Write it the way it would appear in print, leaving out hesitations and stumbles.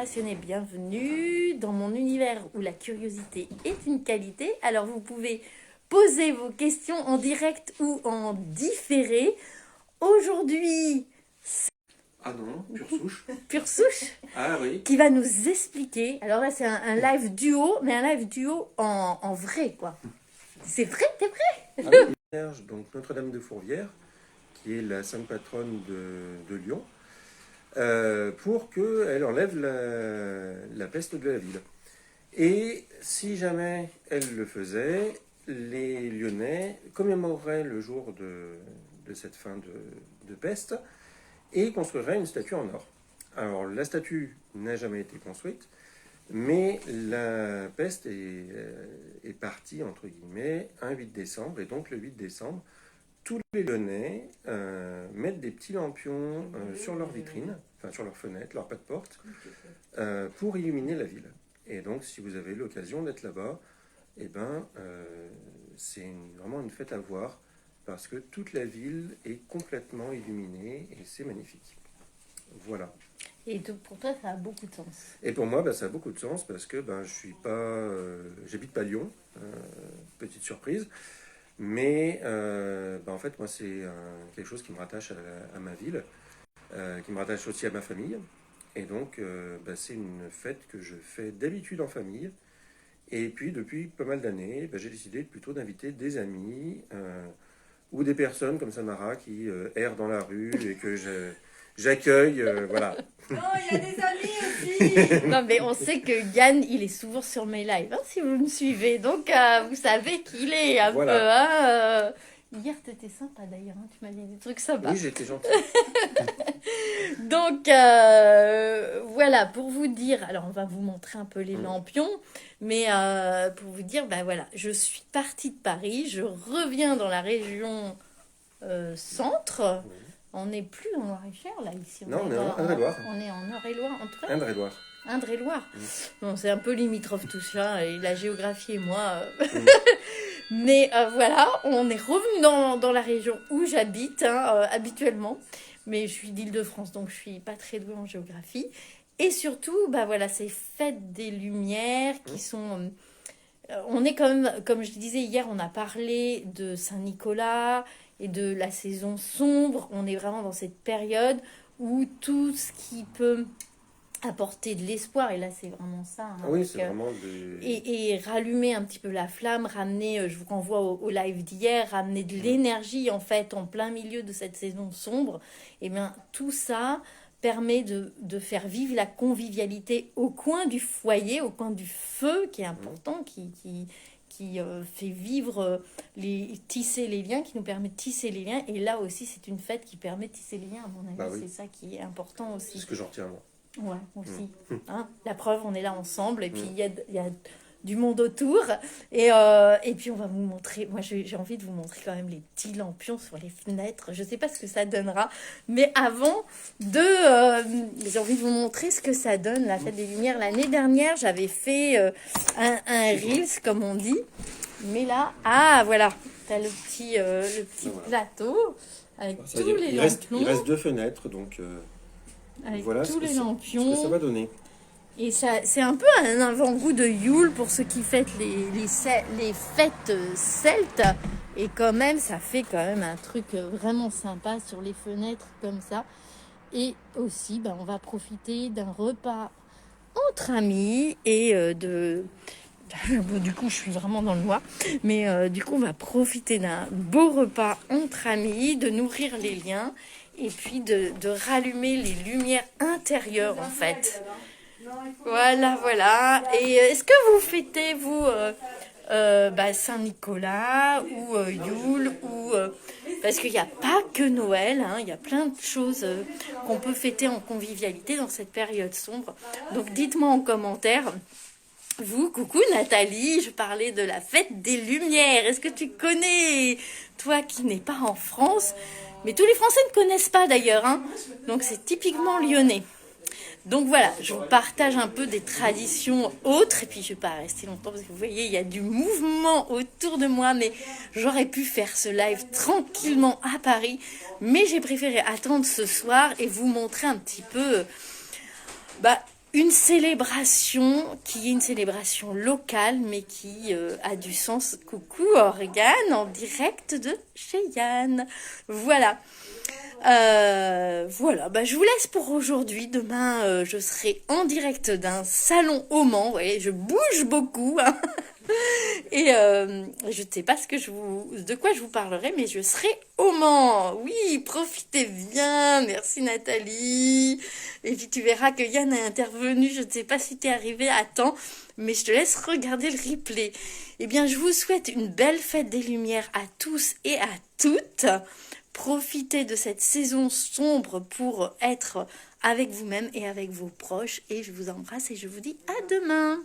passionnés, bienvenue dans mon univers où la curiosité est une qualité. Alors vous pouvez poser vos questions en direct ou en différé. Aujourd'hui, ah non, pure souche. Pure souche. Ah oui. Qui va nous expliquer. Alors là, c'est un live duo, mais un live duo en vrai, quoi. C'est vrai, t'es vrai? Ah oui, donc Notre-Dame de Fourvière, qui est la sainte patronne de Lyon, pour qu'elle enlève la peste de la ville. Et si jamais elle le faisait, les Lyonnais commémoreraient le jour de cette fin de peste et construiraient une statue en or. Alors la statue n'a jamais été construite, mais la peste est partie, entre guillemets, un 8 décembre, et donc le 8 décembre, tous les Lyonnais mettent des petits lampions sur leurs vitrines, enfin sur leurs fenêtres, leurs pas de porte, pour illuminer la ville. Et donc, si vous avez l'occasion d'être là-bas, eh ben, c'est vraiment une fête à voir, parce que toute la ville est complètement illuminée, et c'est magnifique. Voilà. Et donc pour toi, ça a beaucoup de sens. Et pour moi, ça a beaucoup de sens, parce que je suis pas, j'habite pas Lyon, petite surprise. Mais en fait, moi, c'est quelque chose qui me rattache à ma ville, qui me rattache aussi à ma famille. Et donc, c'est une fête que je fais d'habitude en famille. Et puis, depuis pas mal d'années, j'ai décidé plutôt d'inviter des amis ou des personnes comme Samara qui errent dans la rue et que j'accueille. Voilà. Non, il y a des amis aussi. Non, mais on sait que Yann, il est souvent sur mes lives, hein, si vous me suivez. Donc, vous savez qu'il est un Voilà. peu... Hein, hier, t'étais sympa d'ailleurs, hein, tu m'as dit des trucs sympas. Oui, j'étais gentille. Donc, voilà, pour vous dire... Alors, on va vous montrer un peu les lampions. Mais pour vous dire, voilà, je suis partie de Paris. Je reviens dans la région centre. Oui. On n'est plus en Loir-et-Cher, là, ici. Non, on est en Indre-et-Loire. On est en Eure-et-Loire, en tout cas. Indre-et-Loire. Indre-et-Loire. Bon, c'est un peu limitrophe tout ça, et la géographie et moi. Mais voilà, on est revenu dans la région où j'habite, habituellement. Mais je suis d'Île-de-France, donc je suis pas très douée en géographie. Et surtout, voilà, ces fêtes des Lumières qui sont... on est quand même, comme je disais hier, on a parlé de Saint-Nicolas et de la saison sombre. On est vraiment dans cette période où tout ce qui peut apporter de l'espoir, et là c'est vraiment ça. Hein, oui, c'est vraiment de... et rallumer un petit peu la flamme, ramener, je vous renvoie au live d'hier, ramener de l'énergie en fait en plein milieu de cette saison sombre. Et bien tout ça permet de faire vivre la convivialité au coin du foyer, au coin du feu qui est important, qui fait vivre, tisser les liens, qui nous permet de tisser les liens. Et là aussi, c'est une fête qui permet de tisser les liens, à mon avis. Oui. C'est ça qui est important aussi. C'est ce que j'en retiens, moi. Ouais, aussi. Hein, la preuve, on est là ensemble, et puis il y a du monde autour. Et puis, on va vous montrer... Moi, j'ai envie de vous montrer quand même les petits lampions sur les fenêtres. Je sais pas ce que ça donnera. Mais avant j'ai envie de vous montrer ce que ça donne, la fête des Lumières. L'année dernière, j'avais fait un Reels, comme on dit. Mais là, voilà. T'as le petit plateau avec tous les lampions. Il reste 2 fêtres, donc avec voilà tous les lampions. ce que ça va donner. Et ça, c'est un peu un avant-goût de Yule pour ceux qui fêtent les fêtes celtes. Et quand même, ça fait quand même un truc vraiment sympa sur les fenêtres comme ça. Et aussi, on va profiter d'un repas entre amis et Bon, du coup, je suis vraiment dans le noir. Mais du coup, on va profiter d'un beau repas entre amis, de nourrir les liens et puis de rallumer les lumières intérieures, en fait. Voilà. Et est-ce que vous fêtez, vous, Saint-Nicolas ou Yule parce qu'il n'y a pas que Noël, il y a plein de choses qu'on peut fêter en convivialité dans cette période sombre. Donc, dites-moi en commentaire. Vous, coucou Nathalie, je parlais de la fête des Lumières. Est-ce que tu connais, toi qui n'es pas en France? Mais tous les Français ne connaissent pas d'ailleurs, donc c'est typiquement lyonnais. Donc voilà, je vous partage un peu des traditions autres, et puis je ne vais pas rester longtemps parce que vous voyez, il y a du mouvement autour de moi, mais j'aurais pu faire ce live tranquillement à Paris, mais j'ai préféré attendre ce soir et vous montrer un petit peu une célébration qui est une célébration locale, mais qui a du sens. Coucou Organe, en direct de chez Yann. Voilà. Voilà, je vous laisse pour aujourd'hui. Demain, je serai en direct d'un salon au Mans. Vous voyez, je bouge beaucoup. Hein. Et je ne sais pas de quoi je vous parlerai, mais je serai au Mans. Oui, profitez bien. Merci Nathalie. Et puis tu verras que Yann a intervenu. Je ne sais pas si tu es arrivé à temps, mais je te laisse regarder le replay. Eh bien, je vous souhaite une belle fête des Lumières à tous et à toutes. Profitez de cette saison sombre pour être avec vous-même et avec vos proches. Et je vous embrasse et je vous dis à demain.